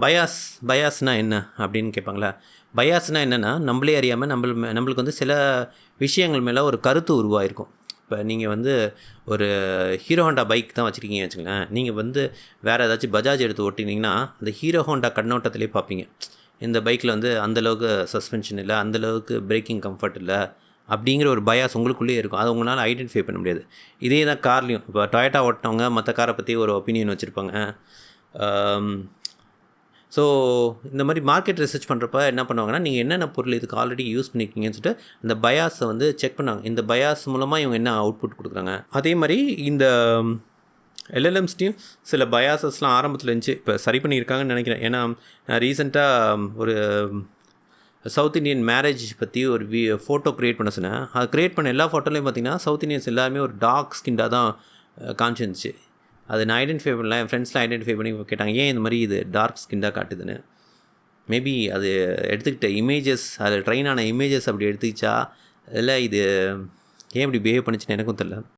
Bias பயாஸ்னால் என்ன அப்படின்னு கேட்பாங்களா? பயாஸ்னால் என்னென்னா, நம்மளே அறியாமல் நம்மளுக்கு வந்து சில விஷயங்கள் மேலே ஒரு கருத்து உருவாயிருக்கும். இப்போ நீங்கள் வந்து ஒரு ஹீரோ ஹோண்டா பைக் தான் வச்சுருக்கீங்கன்னு வச்சுக்கோங்களேன். நீங்கள் வந்து வேறு ஏதாச்சும் பஜாஜ் எடுத்து ஓட்டினீங்கன்னா, அந்த ஹீரோ ஹோண்டா கண்ணோட்டத்திலே பார்ப்பீங்க. இந்த பைக்கில் வந்து அந்தளவுக்கு சஸ்பென்ஷன் இல்லை, அந்தளவுக்கு பிரேக்கிங் கம்ஃபர்ட் இல்லை, அப்படிங்கிற ஒரு பயாஸ் உங்களுக்குள்ளேயே இருக்கும். அதை உங்களால் ஐடென்டிஃபை பண்ண முடியாது. இதே தான் கார்லேயும். இப்போ டொயோட்டா ஓட்டினவங்க மற்ற காரை பற்றி ஒரு ஒப்பீனியன் வச்சுருப்பாங்க. ஸோ இந்த மாதிரி மார்க்கெட் ரிசர்ச் பண்ணுறப்ப என்ன பண்ணுவாங்கன்னா, நீங்கள் என்னென்ன பொருள் இதுக்கு ஆல்ரெடி யூஸ் பண்ணியிருக்கீங்கன்னு சொல்லிட்டு அந்த பயாஸை வந்து செக் பண்ணாங்க. இந்த பயாஸ் மூலமாக இவங்க என்ன அவுட்புட் கொடுக்குறாங்க. அதே மாதிரி இந்த எல்எல்எம்ஸ்டையும் சில பயாசஸ்லாம் ஆரம்பத்தில் இருந்துச்சு. இப்போ சரி பண்ணியிருக்காங்கன்னு நினைக்கிறேன். ஏன்னா ரீசெண்டாக ஒரு சவுத் இண்டியன் மேரேஜ் பற்றி ஒரு ஃபோட்டோ க்ரியேட் பண்ண சொன்னேன். அது க்ரியேட் பண்ண எல்லா ஃபோட்டோலையும் பார்த்திங்கன்னா சவுத் இண்டியன்ஸ் எல்லாருமே ஒரு டார்க் ஸ்கின்டாக தான் காமிச்சிருந்துச்சு. அது நான் ஐடென்டிஃபை பண்ணல. என் ஃப்ரெண்ட்ஸ்லாம் ஐடென்டிஃபை பண்ணி கேட்டாங்க, ஏன் இந்த மாதிரி இது டார்க் ஸ்கின்டாக காட்டுதுன்னு. மேபி அது எடுத்துக்கிட்ட இமேஜஸ், அது ட்ரெயின் ஆன இமேஜஸ் அப்படி எடுத்துக்கிச்சா, இல்லை இது ஏன் இப்படி பிஹேவ் பண்ணிச்சுன்னு எனக்கும் தெரியல.